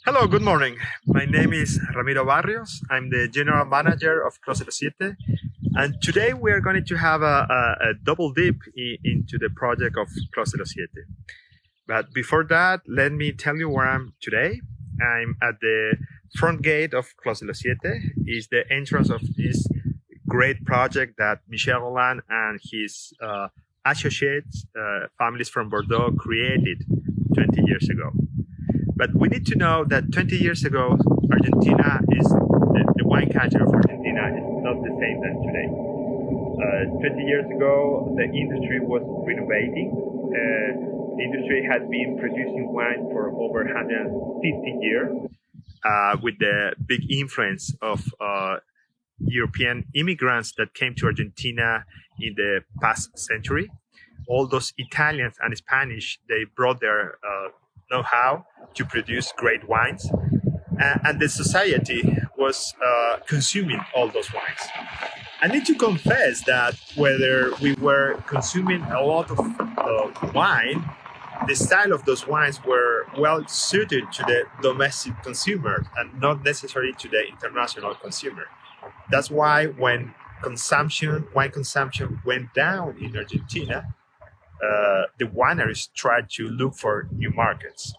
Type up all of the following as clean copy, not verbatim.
Hello, good morning. My name is Ramiro Barrios. I'm the general manager of Clos Siete, and today we are going to have a double dip into the project of Clos Siete. But before that, let me tell you where I'm today. I'm at the front gate of Clos Siete. Is the entrance of this great project that Michel Roland and his associates, families from Bordeaux, created 20 years ago. But we need to know that 20 years ago, Argentina is the wine country of Argentina is not the same than today. 20 years ago, the industry was renovating. The industry had been producing wine for over 150 years, with the big influence of European immigrants that came to Argentina in the past century. All those Italians and Spanish, they brought their know-how to produce great wines, and the society was consuming all those wines. I need to confess that whether we were consuming a lot of wine, the style of those wines were well suited to the domestic consumer and not necessarily to the international consumer. That's why when wine consumption went down in Argentina, the wineries tried to look for new markets,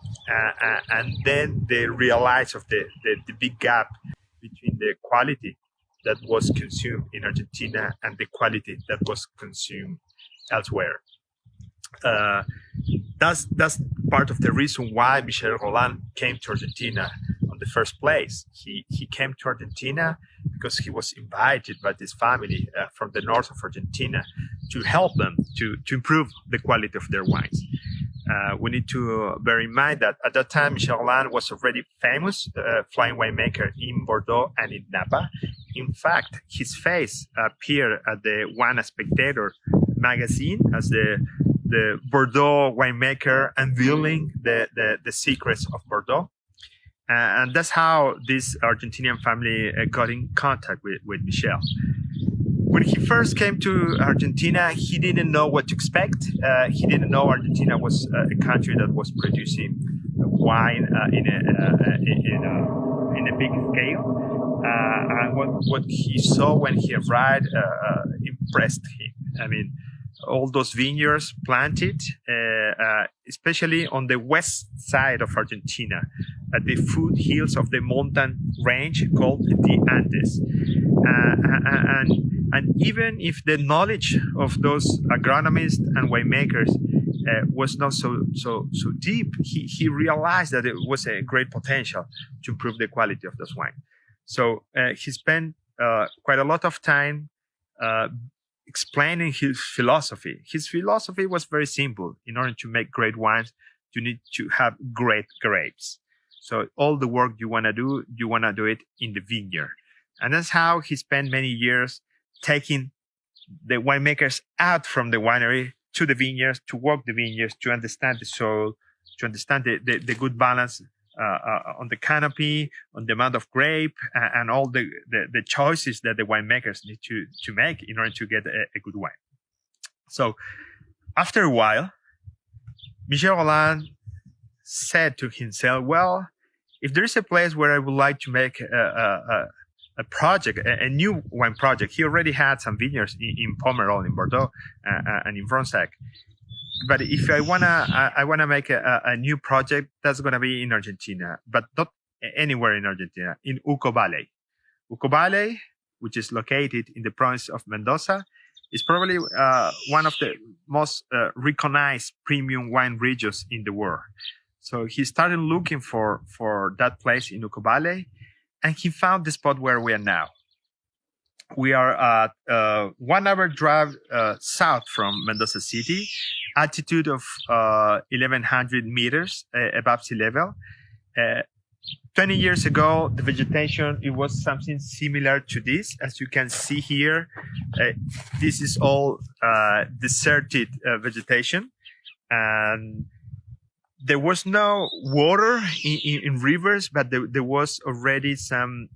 and then they realized of the big gap between the quality that was consumed in Argentina and the quality that was consumed elsewhere. That's part of the reason why Michel Roland came to Argentina in the first place. He came to Argentina because he was invited by this family from the north of Argentina to help them to improve the quality of their wines. We need to bear in mind that at that time, Michel Roland was already famous flying winemaker in Bordeaux and in Napa. In fact, his face appeared at the Wine Spectator magazine as the Bordeaux winemaker unveiling the secrets of Bordeaux. And that's how this Argentinian family got in contact with Michel. When he first came to Argentina, he didn't know what to expect. He didn't know Argentina was a country that was producing wine in a big scale. And what he saw when he arrived impressed him. I mean, all those vineyards planted, especially on the west side of Argentina, at the foothills of the mountain range called the Andes. And even if the knowledge of those agronomists and winemakers was not so deep, he realized that it was a great potential to improve the quality of this wine. So he spent quite a lot of time explaining his philosophy. His philosophy was very simple. In order to make great wines, you need to have great grapes. So all the work you want to do it in the vineyard. And that's how he spent many years taking the winemakers out from the winery to the vineyards, to walk the vineyards, to understand the soil, to understand the good balance on the canopy, on the amount of grape, and all the choices that the winemakers need to make in order to get a good wine. So after a while, Michel Roland said to himself, well, if there is a place where I would like to make a project, a new wine project, he already had some vineyards in Pomerol, in Bordeaux, and in Fronsac. But if I wanna make a new project, that's gonna be in Argentina, but not anywhere in Argentina, in Uco Valley. Uco Valley, which is located in the province of Mendoza, is probably one of the most recognized premium wine regions in the world. So he started looking for that place in Uco Valley, and he found the spot where we are now. We are at 1 hour drive south from Mendoza City, altitude of 1,100 meters above sea level. 20 years ago, the vegetation, it was something similar to this. As you can see here, this is all deserted vegetation. And there was no water in rivers, but there was already some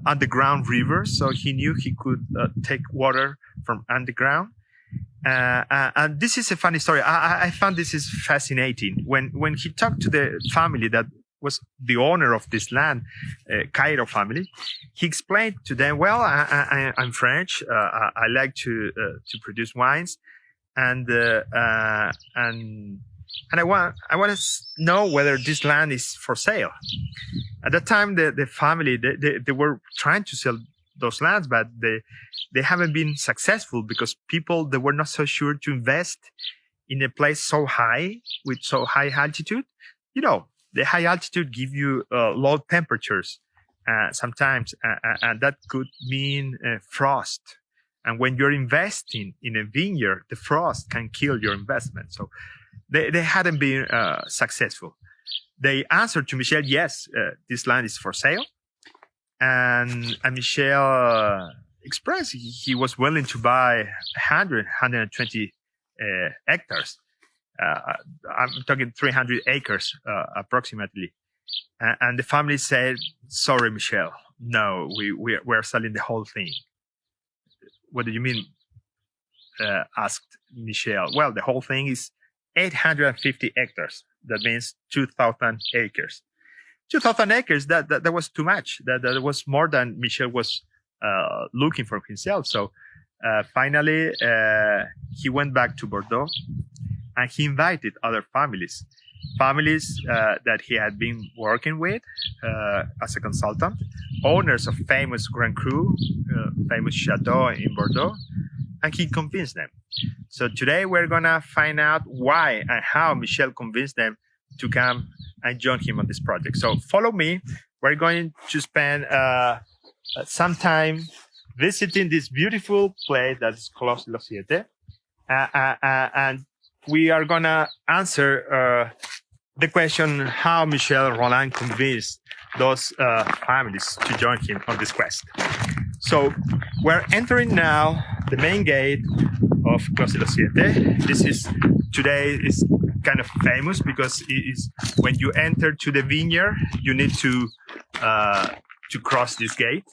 underground rivers. So he knew he could take water from underground. And this is a funny story. I found this is fascinating. When he talked to the family that was the owner of this land, Cairo family. He explained to them, "Well, I'm French. I like to produce wines, and I want to know whether this land is for sale." At that time, the family they were trying to sell those lands, but they haven't been successful because people, they were not so sure to invest in a place so high with so high altitude. The high altitude give you low temperatures sometimes, and that could mean frost. And when you're investing in a vineyard, the frost can kill your investment. So they hadn't been successful. They answered to Michel, "Yes, this land is for sale." And Michel expressed he was willing to buy 120 hectares. I'm talking 300 acres approximately. And the family said, "Sorry, Michel, no, we're selling the whole thing." "What do you mean?" Asked Michel. "Well, the whole thing is 850 hectares. That means 2,000 acres. 2,000 acres, that was too much. That was more than Michel was looking for himself. So finally, he went back to Bordeaux, and he invited other families that he had been working with as a consultant, owners of famous Grand Cru, famous chateau in Bordeaux, and he convinced them. So today we're going to find out why and how Michel convinced them to come and join him on this project. So follow me. We're going to spend some time visiting this beautiful place that's Clos de Siete. And we are going to answer the question how Michel Roland convinced those families to join him on this quest. So we're entering now the main gate of Clos de Siete. Today is kind of famous because it is when you enter to the vineyard, you need to cross this gate.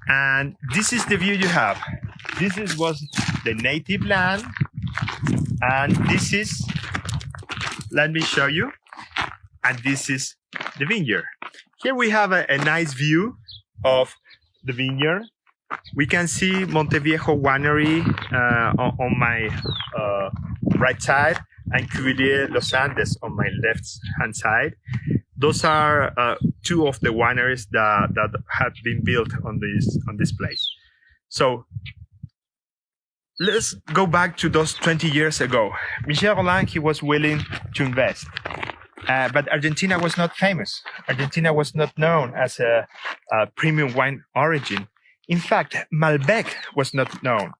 And this is the view you have. Was the native land. And this is, let me show you. And this is the vineyard. Here we have a nice view of the vineyard. We can see Monteviejo Winery on my right side and Cordillera Los Andes on my left-hand side. Those are two of the wineries that have been built on this place. So let's go back to those 20 years ago. Michel Roland, he was willing to invest. But Argentina was not famous. Argentina was not known as a premium wine origin. In fact, Malbec was not known.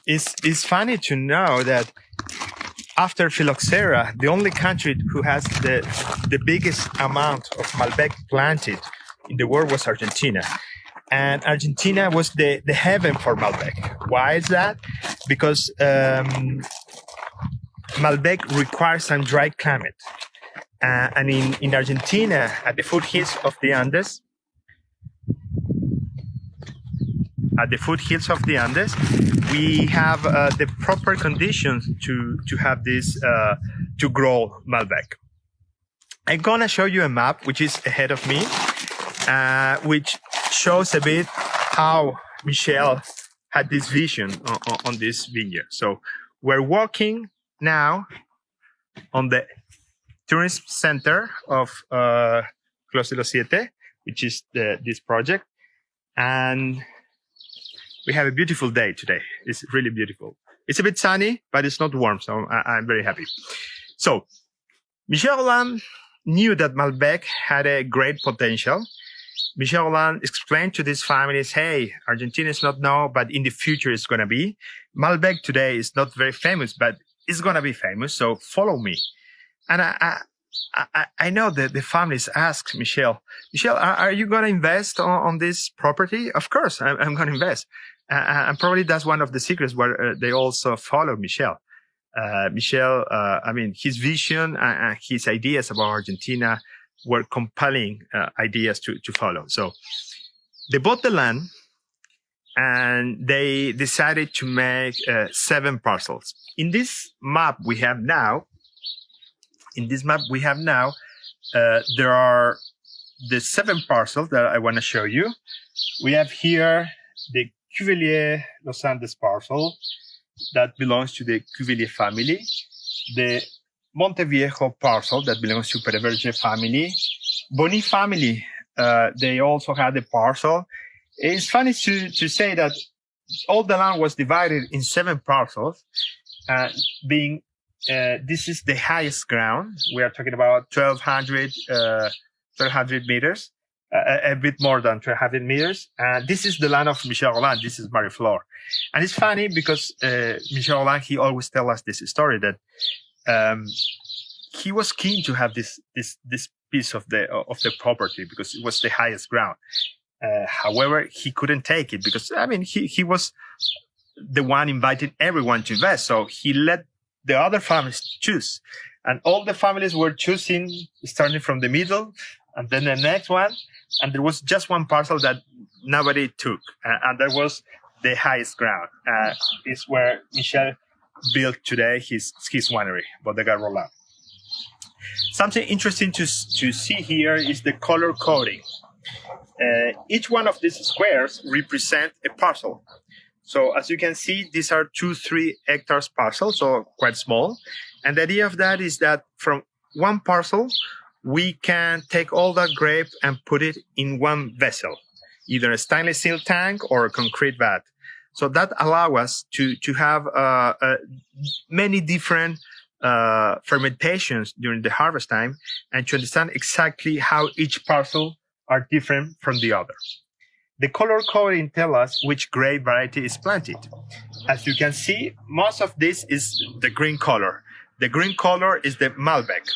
It's funny to know that after Phylloxera, the only country who has the biggest amount of Malbec planted in the world was Argentina. And Argentina was the heaven for Malbec. Why is that? Because Malbec requires some dry climate. And in Argentina, at the foothills of the Andes, we have the proper conditions to have this, to grow Malbec. I'm gonna show you a map, which is ahead of me, which shows a bit how Michel had this vision on this vineyard. So we're walking now on the tourist center of Clos de Siete, which is this project. And we have a beautiful day today. It's really beautiful. It's a bit sunny, but it's not warm, so I'm very happy. So Michel Roland knew that Malbec had a great potential. Michel Roland explained to these families, hey, Argentina is not known, but in the future it's going to be. Malbec today is not very famous, but it's going to be famous, so follow me. And I know that the families asked Michel, are you going to invest on this property? Of course, I'm going to invest. And probably that's one of the secrets where they also follow Michel. His vision and his ideas about Argentina were compelling ideas to follow. So they bought the land and they decided to make 7 parcels. In this map we have now, In this map we have now, there are the 7 parcels that I want to show you. We have here the Cuvelier Los Andes parcel that belongs to the Cuvelier family, the Monteviejo parcel that belongs to Pereverge family, Boni family, they also had a parcel. It's funny to say that all the land was divided in 7 parcels, this is the highest ground. We are talking about 1,200 meters, a bit more than 1,200 meters. This is the land of Michel Roland. This is Marie Flore. And it's funny because Michel Roland, he always tells us this story that he was keen to have this piece of the property because it was the highest ground. However, he couldn't take it because, I mean, he was the one inviting everyone to invest. So he let the other families choose. And all the families were choosing, starting from the middle, and then the next one. And there was just one parcel that nobody took. And that was the highest ground. It's where Michel built today his winery, Bodega Roland. Something interesting to see here is the color coding. Each one of these squares represent a parcel. So as you can see, these are 2-3 hectares parcels, so quite small. And the idea of that is that from one parcel, we can take all that grape and put it in one vessel, either a stainless steel tank or a concrete vat. So that allows us to have many different fermentations during the harvest time and to understand exactly how each parcel are different from the other. The color coding tells us which grape variety is planted. As you can see, most of this is the green color. The green color is the Malbec.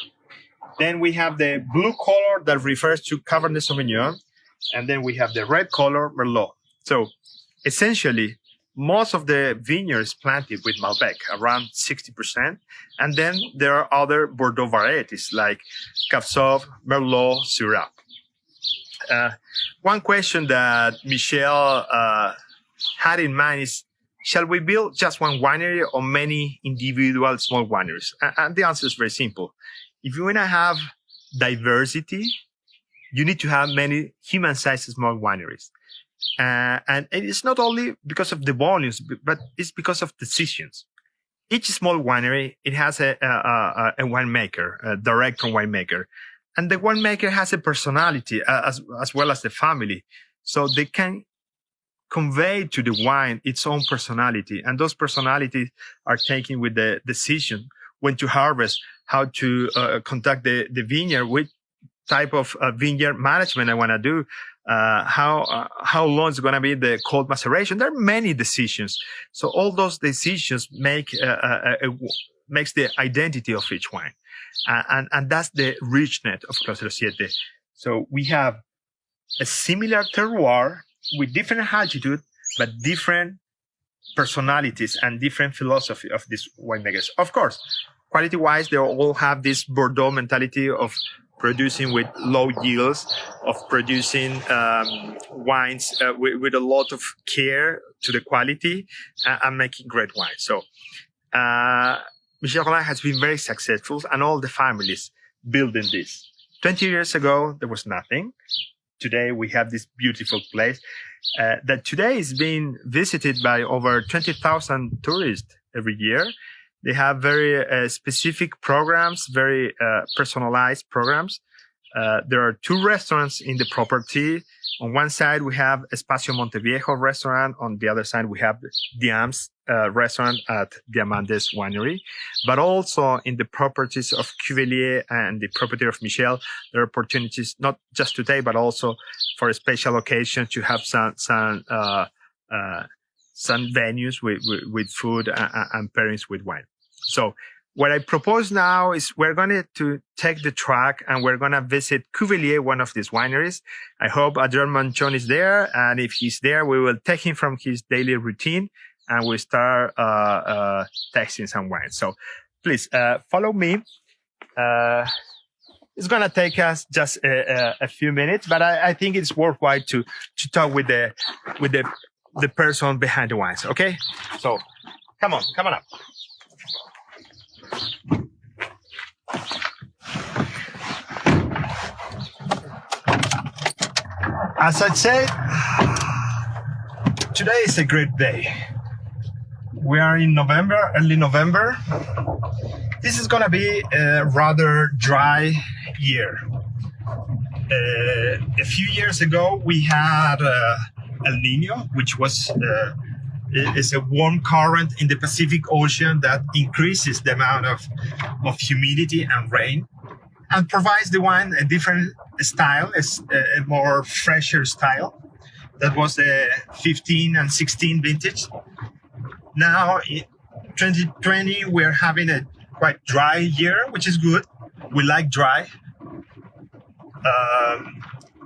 Then we have the blue color that refers to Cabernet Sauvignon. And then we have the red color, Merlot. So essentially, most of the vineyards planted with Malbec, around 60%. And then there are other Bordeaux varieties like Cab Sauv, Merlot, Syrah. One question that Michel had in mind is, shall we build just one winery or many individual small wineries? And the answer is very simple. If you want to have diversity, you need to have many human-sized small wineries. And it's not only because of the volumes, but it's because of decisions. Each small winery, it has a winemaker, a director winemaker. And the winemaker has a personality as well as the family. So they can convey to the wine its own personality. And those personalities are taken with the decision when to harvest, how to conduct the vineyard, which type of vineyard management I want to do, how long is going to be the cold maceration. There are many decisions. So all those decisions makes the identity of each wine. And that's the richness of Clos Siete. So we have a similar terroir with different altitude, but different personalities and different philosophy of these winemakers. Of course, quality-wise, they all have this Bordeaux mentality of producing with low yields, of producing wines with a lot of care to the quality and making great wine. So Michel Roland has been very successful, and all the families building this. 20 years ago, there was nothing. Today, we have this beautiful place that today is being visited by over 20,000 tourists every year. They have very specific programs, very personalized programs. There are 2 restaurants in the property. On one side, we have Espacio Monteviejo restaurant. On the other side, we have Diam's restaurant at Diamantes Winery. But also in the properties of Cuvelier and the property of Michel, there are opportunities not just today, but also for a special occasion to have some venues with food and pairings with wine. So what I propose now is we're going to take the track and we're going to visit Cuvelier, one of these wineries. I hope Adrian Manchon is there. And if he's there, we will take him from his daily routine and we'll start tasting some wine. So please follow me. It's going to take us just a few minutes, but I think it's worthwhile to talk with the person behind the wines. Okay. So come on up. As I said, today is a great day. We are in November, early November. This is gonna be a rather dry year. A few years ago, we had El Nino, which is a warm current in the Pacific Ocean that increases the amount of humidity and rain, and provides the wine a different style, a more fresher style. That was the 15 and 16 vintage. Now, in 2020, we're having a quite dry year, which is good. We like dry.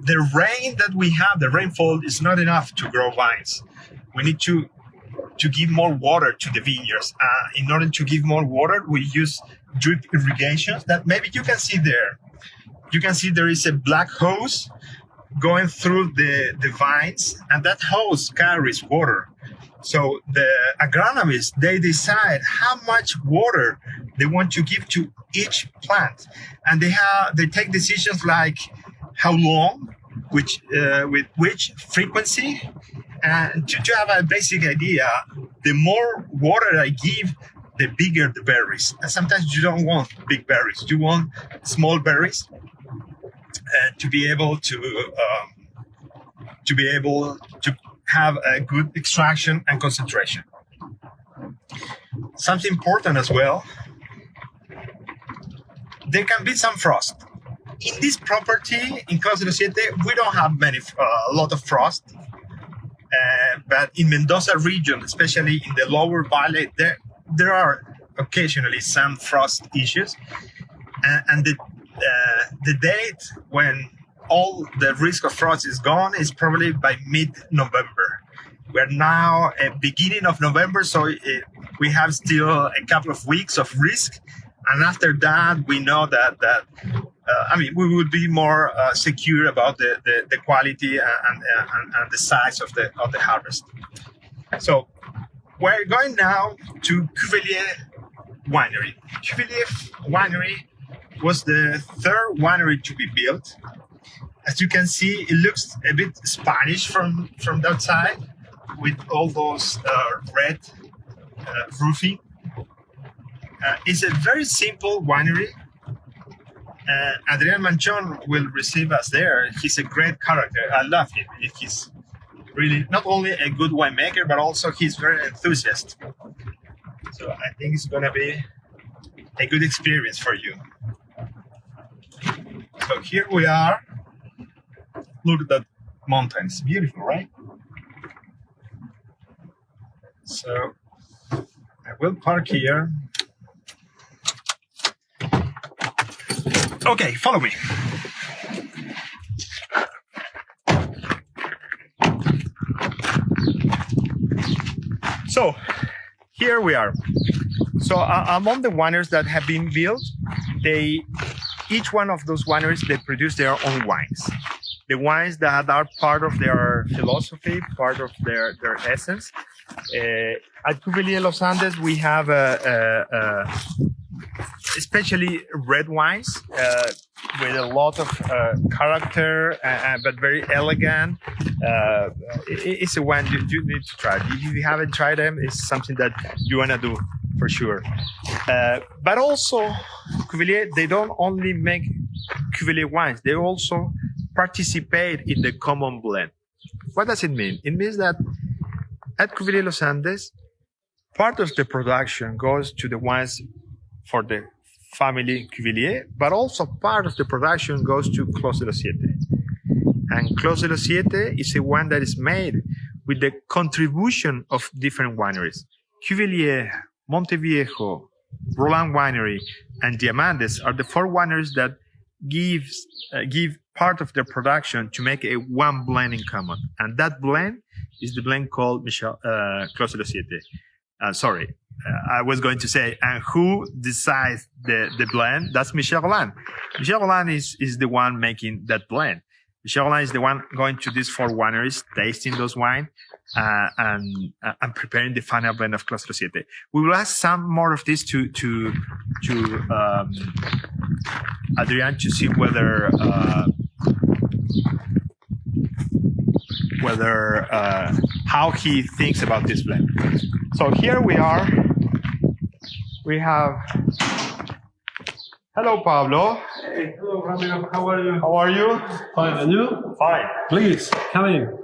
The rain that we have, the rainfall, is not enough to grow vines. We need to give more water to the vineyards. In order to give more water, we use drip irrigation that maybe you can see there. You can see there is a black hose going through the vines, and that hose carries water. So the agronomists, they decide how much water they want to give to each plant, and they take decisions like how long, with which frequency, and to have a basic idea. The more water I give, the bigger the berries. And sometimes you don't want big berries; you want small berries to be able to have a good extraction and concentration. Something important as well, there can be some frost. In this property, in Clos de los Siete, we don't have a lot of frost. But in Mendoza region, especially in the lower valley, there are occasionally some frost issues. And the date when all the risk of frost is gone is probably by mid-November. We're now at beginning of November, so we have still a couple of weeks of risk. And after that, we know that we would be more secure about the quality and the size of the harvest. So we're going now to Cuvelier Winery. Cuvelier Winery was the third winery to be built. As you can see, it looks a bit Spanish from the outside, with all those red roofing. It's a very simple winery. Adrian Manchon will receive us there. He's a great character. I love him. He's really not only a good winemaker, but also he's very enthusiastic. So I think it's going to be a good experience for you. So here we are. Look at that mountain. It's beautiful, right? So I will park here. Okay, follow me. So here we are. So among the wineries that have been built, each one of those wineries, they produce their own wines. The wines that are part of their philosophy, part of their essence. At Cuvelier Los Andes, we have especially red wines with a lot of character, but very elegant. It's a wine you need to try. If you haven't tried them, it's something that you want to do for sure. But also, Cuvelier, they don't only make Cuvelier wines, they also participate in the common blend. What does it mean? It means that at Cuvelier Los Andes, part of the production goes to the wines for the family Cuvelier, but also part of the production goes to Clos de los Siete. And Clos de los Siete is a wine that is made with the contribution of different wineries. Cuvelier, Monteviejo, Roland Winery, and Diamantes are the four wineries that give part of their production to make one blend in common. And that blend is the blend called Clos de los Siete. I was going to say, and who decides the blend? That's Michel Roland. Michel Roland is the one making that blend. Michel Roland is the one going to these four wineries, tasting those wines, and preparing the final blend of Clos de los Siete. We will ask some more of this to Adrian to see whether whether how he thinks about this blend. So here we are. We have. Hello, Pablo. Hey, hello, Ramiro. How are you? How are you? Fine, and you? Fine. Please, come in.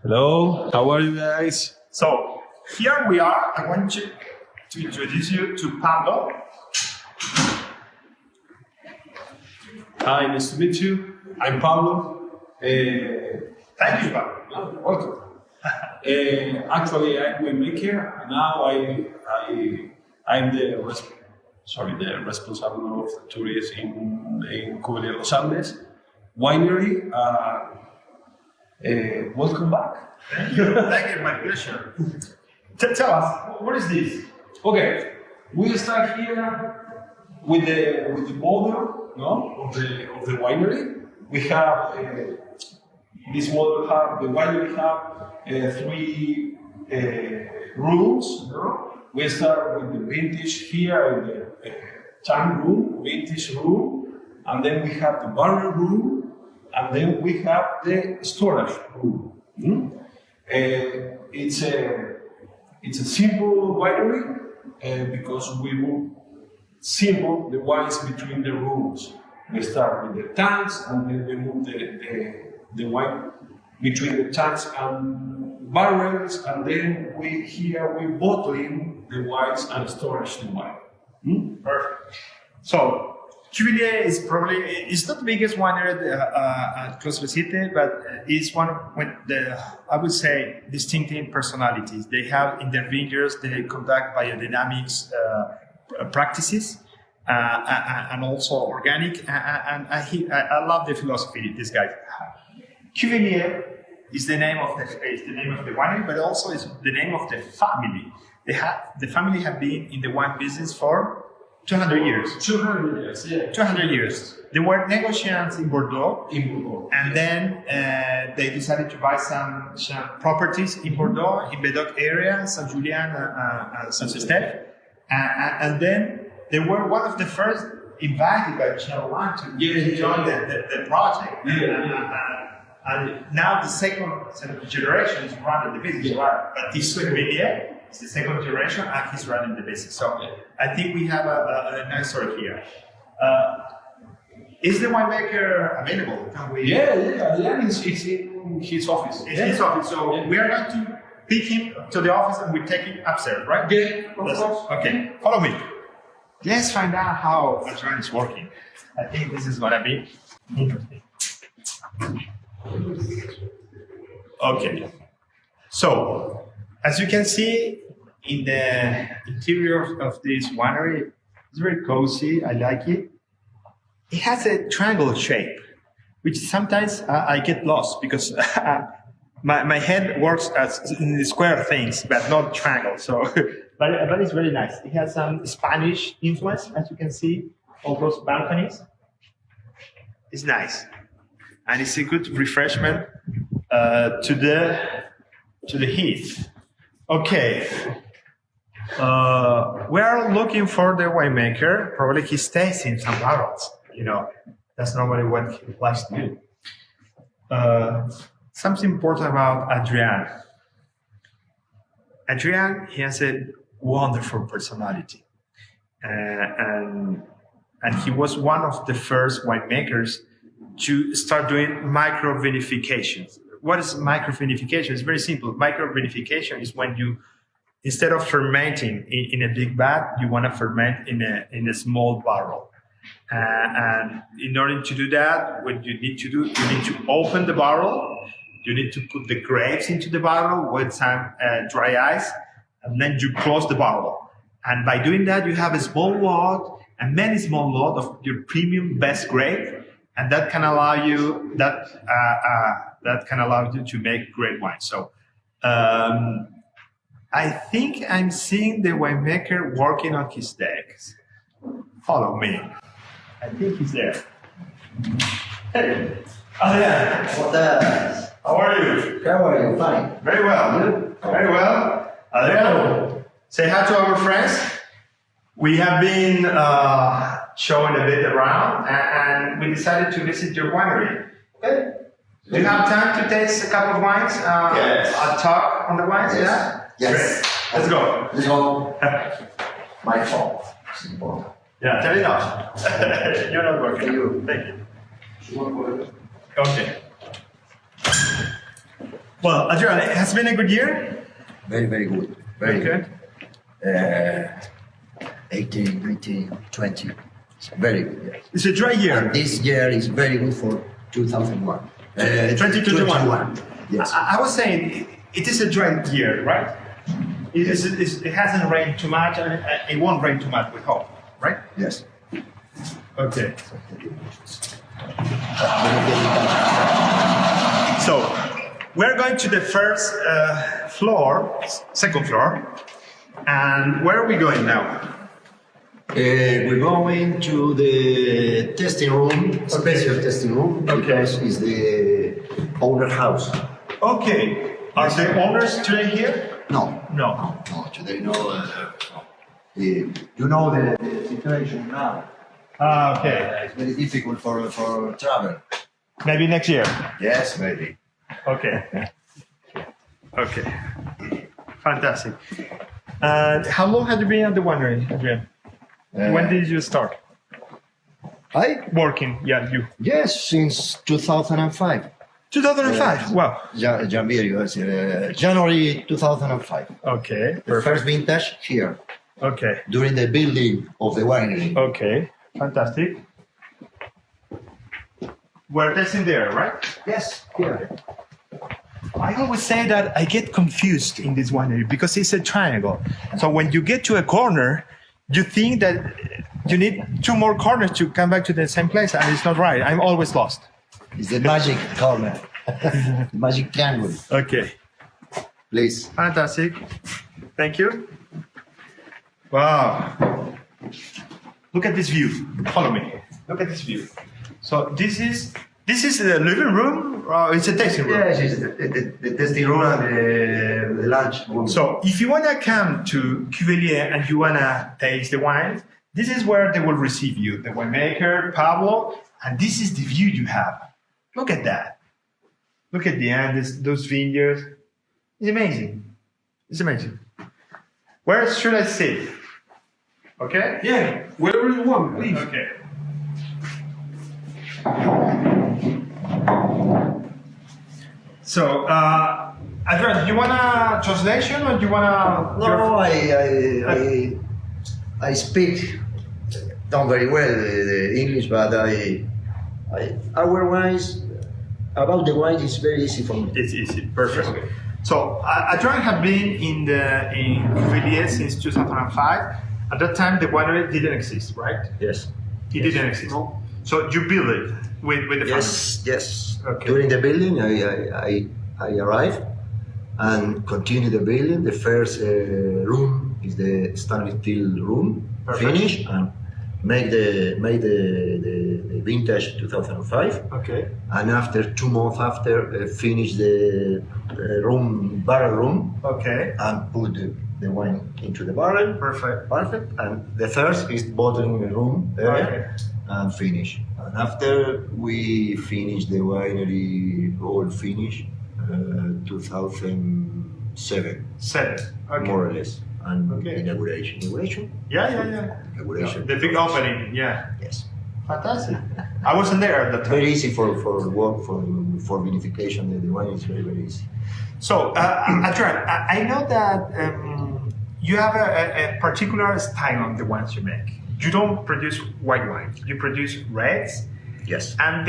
Hello, how are you guys? So here we are. I want to introduce you to Pablo. Hi, nice to meet you. I'm Pablo. Thank you, Pablo. Welcome. Actually, I'm a winemaker. Now I'm the responsible of the tourism in Cordillera Los Andes Winery. Welcome back. Thank you. Thank you. My pleasure. Tell us, what is this? Okay, we start here with the model, no, of the winery. We have this model have the winery have 3 rooms. No? We start with the vintage here in the tank room, vintage room, and then we have the barrel room, and then we have the storage room. It's a simple winery because we move simple the wines between the rooms. We start with the tanks, and then we move the wine between the tanks and barrels, and then we bottling the wines and storage the wine. Perfect. So Cuvelier is probably it's not the biggest winery at Clos Siete, but it's one with the, I would say, distinctive personalities. They have in their vineyards, they conduct biodynamics practices and also organic. And I love the philosophy these guys have. Cuvelier is the name of the winery, but also is the name of the family. The family have been in the wine business for 200 years. 200 years, yeah. 200 years. They were negotiants in Bordeaux. And then they decided to buy some properties in Bordeaux, in Medoc area, Saint Julien and Saint Estèphe. And then they were one of the first invited by Channel 1 to join the project. And now the second generation is running the business. But this Cuvelier is the second generation and he's running the business. So I think we have a nice story here. Is the winemaker available? Can we? Yeah. It's in his office. It's in his office. So we are going to pick him to the office and we take him upstairs, right? Yeah, of course. Okay, follow me. Let's find out how the run is working. I think this is gonna be interesting. Okay, so as you can see in the interior of this winery, it's very cozy. I like it. It has a triangle shape, which sometimes I get lost because my head works as in the square things, but not triangle. So, but it's very nice. It has some Spanish influence, as you can see, all those balconies. It's nice. And it's a good refreshment to the heat. Okay, we are looking for the winemaker. Probably he's tasting some barrels. You know, that's normally what he likes to do. Something important about Adrian. Adrian, he has a wonderful personality, and he was one of the first winemakers to start doing micro-vinifications. What is micro-vinification? It's very simple. Micro-vinification is when you, instead of fermenting in a big vat, you want to ferment in a small barrel. And in order to do that, what you need to do, you need to open the barrel, you need to put the grapes into the barrel with some dry ice, and then you close the barrel. And by doing that, you have a small lot, a many small lot of your premium best grape, and that can allow you to make great wine. So I think I'm seeing the winemaker working on his decks. Follow me. I think he's there. Hey, Adrian. How are you? How are you? Fine. Very well. Very well. Adrian, say hi to our friends. We have been showing a bit around, and we decided to visit your winery. Okay. Do you have time to taste a couple of wines? Yes. A talk on the wines? Yes. Yeah? Yes. Great. Let's go. Let's go. My fault. It's important. Yeah, turn it off. You're not working. Thank you. Okay. Well, Adrian, it has been a good year. Very, very good. Very good. 18, 19, 20. It's very good. Yes. It's a dry year. And this year is very good for 2001. 2021. Yes. I was saying it is a dry year, right? It hasn't rained too much, and it won't rain too much, we hope, right? Yes. Okay. So, we're going to the first floor, second floor, and where are we going now? We're going to the testing room, special testing room, because it's the owner house. Okay. Are the owners today here? No. No. No, today no. You know the situation now. Okay. It's very difficult for travel. Maybe next year. Yes, maybe. Okay. Okay. Fantastic. How long have you been at the winery, Adrian? When did you start I? working? Yeah, you. Yes, since 2005. 2005. Wow. January 2005. Okay. The first vintage here, Okay. during the building of the winery. Okay. Fantastic. We're testing there, right? Yes, here. I always say that I get confused in this winery because it's a triangle. So when you get to a corner, you think that you need two more corners to come back to the same place, and it's not right. I'm always lost. It's the magic corner, the magic triangle. Okay. Please. Fantastic. Thank you. Wow. Look at this view. Follow me. Look at this view. So this is the living room, or it's a tasting room? Yes, it's the tasting room and the lunch room. So if you wanna come to Cuvelier and you wanna taste the wines, this is where they will receive you. The winemaker, Pablo, and this is the view you have. Look at that. Look at the Andes, those vineyards. It's amazing. It's amazing. Where should I sit? Okay? Yeah, wherever you want, please. Okay. So, Adrian, do you want a translation or do you want a... No, I speak not very well the English, but our wines, about the wines, is very easy for me. It's easy, perfect. Okay. So, Adrian had been in Cuvelier since 2005. At that time, the winery didn't exist, right? Yes. It didn't exist. No. So you built it with the family? Yes. Okay. During the building, I arrived and continued the building. The first room is the stainless steel room. Perfect. Finish and made the vintage 2005. Okay. And after 2 months after, finish the barrel room. Okay. And put the wine into the barrel. Perfect. Perfect. And the first is bottling room area. Okay. And finish. And after we finish the winery, all finish, 2007. 7. Okay. More or less. And Okay. inauguration. Yeah. Inauguration. The big opening, yeah. Yes. Fantastic. I wasn't there at that time. Very easy for work, for vinification. The wine is very, very easy. So, Adrian, I know that you have a particular style on the wines you make. You don't produce white wines, you produce reds. Yes. And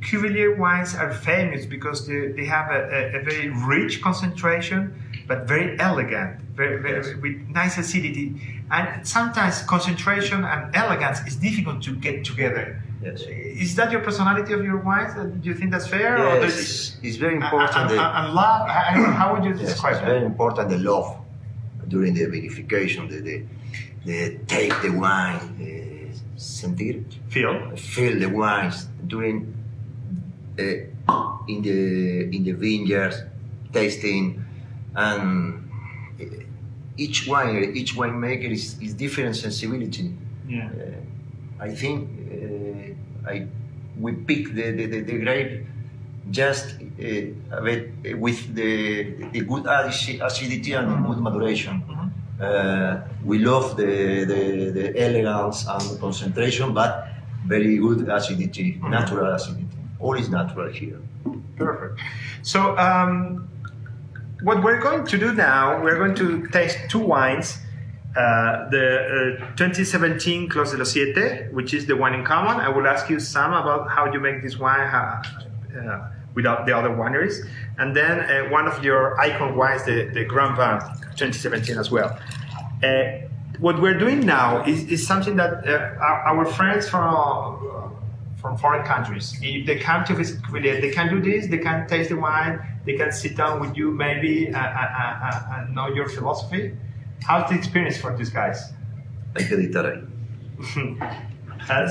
Cuvelier wines are famous because they have a very rich concentration, but very elegant, with nice acidity. And sometimes concentration and elegance is difficult to get together. Yes. Is that your personality of your wines? Do you think that's fair? Yes. It's very important. And love, how would you describe It's that? very important, the love during the vinification, the take the wine, sentir, feel the wines during in the vineyards, tasting, and each winemaker is different sensibility. Yeah. I think we pick the grape just a bit with the good acidity and good maduration. We love the elegance and concentration, but very good acidity, natural acidity. All is natural here. Perfect. So what we're going to do now, we're going to taste two wines. The 2017 Clos de los Siete, which is the one in common. I will ask you some about how you make this wine without the other wineries. And then one of your icon wines, the Granba 2017 as well. What we're doing now is something that our friends from foreign countries, if they come to visit Cordillera, they can do this, they can taste the wine, they can sit down with you maybe and know your philosophy. How's the experience for these guys?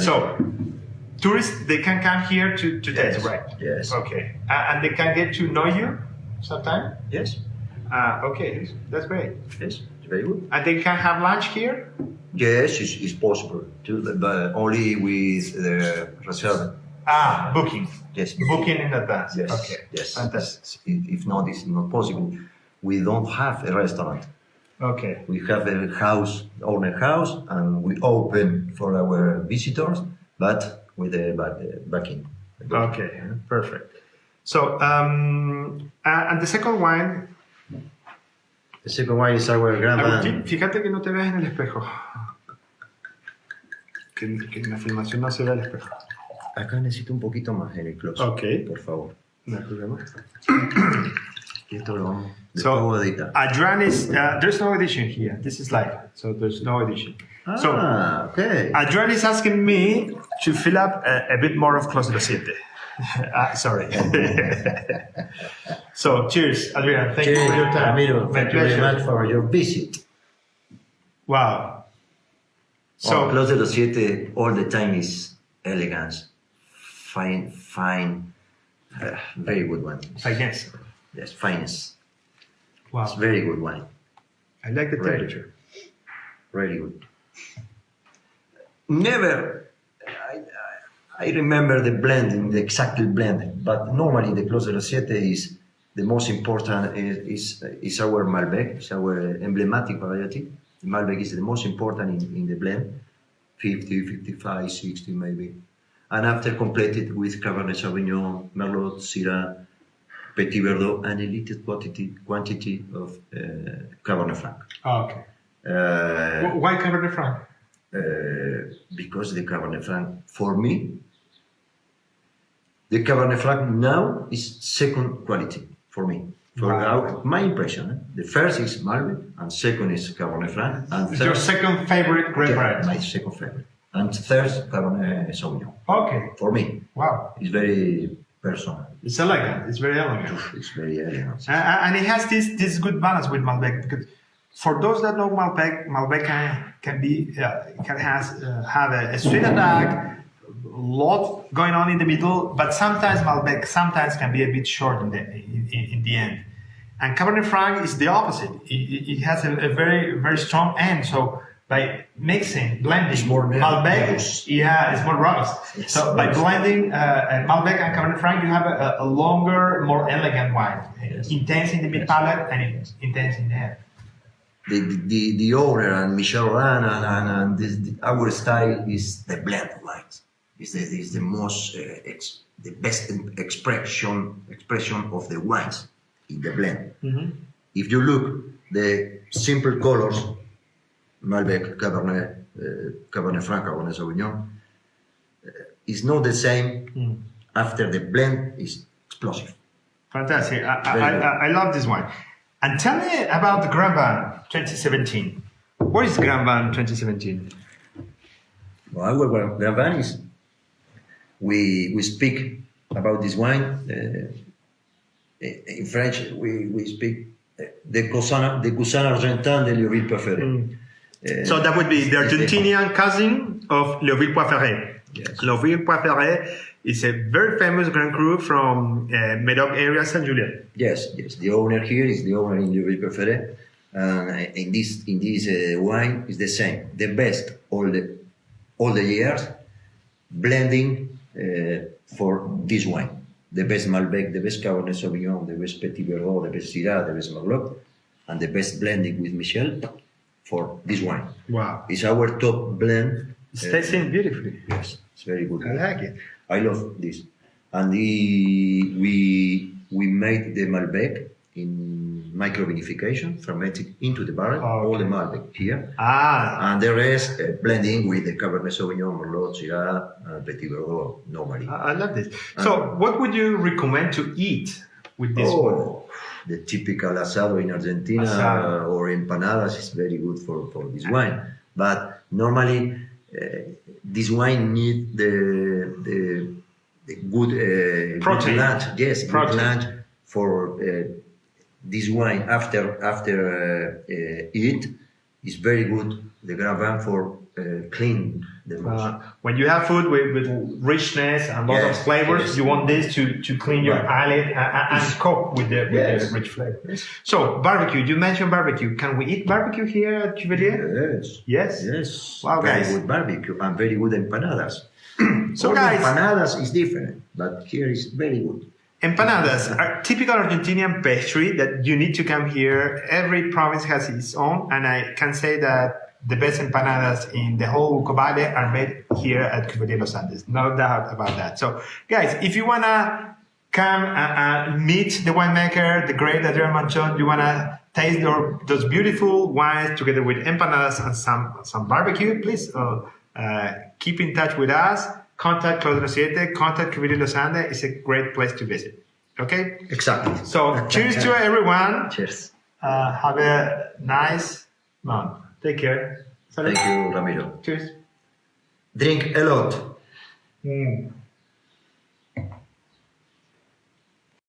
So, tourists, they can come here to taste, right? Yes. Okay. And they can get to know you sometime? Yes. Okay, that's great. Yes, it's very good. And they can have lunch here? Yes, it's possible, but only with the reserve. Booking. Yes. Booking in advance. Yes. Okay. Yes. Fantastic. If not, it's not possible. We don't have a restaurant. Okay. We have a house, owner house, and we open for our visitors, but with a backing. Okay, perfect. So, and the second wine. The second wine is our Granba. Agustín, fíjate que no te veas en el espejo. Que en la filmación no se ve el espejo. Acá necesito un poquito más en el close. Ok. Por favor. No hay problema. Y esto lo vamos So, a editar. Adrian is, there's no edition here. This is live, so there's no edition. So, Okay. Adrian is asking me to fill up a bit more of Clos de los Siete. Sorry. So, cheers, Adrian. Thank you for your time. Ramiro, My thank you very pleasure. much for your visit. Wow. So, Clos de los Siete all the time is elegance, fine, very good one. I guess. Yes, finest. Wow. It's very good wine. I like the Right. temperature. Really good. Never, I remember the blending, the exact blend, but normally the Clos de los Siete is the most important, is our Malbec, it's our emblematic variety. The Malbec is the most important in the blend, 50, 55, 60 maybe. And after completed with Cabernet Sauvignon, Merlot, Syrah, Petit Verdot, and a little quantity of Cabernet Franc. Oh, okay. Why Cabernet Franc? Because the Cabernet Franc, for me, the Cabernet Franc now is second quality for me. For my impression, the first is Malbec, and second is Cabernet Franc, and It's third, your second favorite grape variety? my second favorite, and third Cabernet Sauvignon. Okay. For me, Wow. it's very personal. It's elegant. It's very elegant. It's very elegant. And it has this good balance with Malbec, because for those that know Malbec can have a sweet attack, lot going on in the middle, but sometimes Malbec can be a bit short in the end. And Cabernet Franc is the opposite. It has a very, very strong end. So by blending It's more Malbec, robust. it's more robust. Yes. So by blending Malbec and Cabernet Franc, you have a longer, more elegant wine. Yes. Intense in the mid palate and intense in the end. The owner and Michel Rana and our style is the blend of wines. Is the most the best expression of the wines in the blend. Mm-hmm. If you look the simple colors, Malbec, Cabernet Franc, Cabernet Sauvignon, is not the same after the blend is explosive. Fantastic. I love this wine. And tell me about the Granba 2017. What is Granba 2017? Well, our Granba is, we speak about this wine. In French, we speak the cousin argentin de Léoville Poiferré. So that would be the Argentinian cousin of Léoville Poiferré. Yes. Léoville Poiferré is a very famous Grand Cru from Médoc area, Saint Julien. Yes. The owner here is the owner in Léoville Poiferré. In this wine is the same. The best all the years blending for this wine. the best Malbec, the best Cabernet Sauvignon, the best Petit Verdot, the best Syrah, the best Merlot, and the best blending with Michel for this wine. Wow. It's our top blend. It's tasting beautifully. Yes, it's very good. I like it. I love this. And we made the Malbec in microvinification, fermented into the barrel, all the Malbec here. And the rest blending with the Cabernet Sauvignon, Merlot, Syrah, Petit Verdot normally. I love this. So what would you recommend to eat with this wine? The typical asado in Argentina or empanadas is very good for this wine. But normally this wine needs the good protein. Good lunch. Yes, protein. Good lunch for this wine after eat is very good. The Granba for clean the nose. When you have food with richness and lots of flavors, you want this to clean your palate and cope with the rich flavor. So barbecue, you mentioned barbecue. Can we eat barbecue here at Cordillera? Yes. Wow, very guys. good barbecue and very good empanadas. So All guys, empanadas is different, but here is very good. empanadas are typical Argentinian pastry that you need to come here. Every province has its own, and I can say that the best empanadas in the whole Covade are made here at Cordillera Los Andes. No doubt about that. So, guys, if you want to come and meet the winemaker, the great Adrian Manchon, you want to taste those beautiful wines together with empanadas and some barbecue, please keep in touch with us. Contact Siete, contact Cordillera Los Andes. It's a great place to visit. Okay? Exactly. So, cheers to everyone. Cheers. Have a nice month. Take care. Thank you, Ramiro. Cheers. Drink a lot.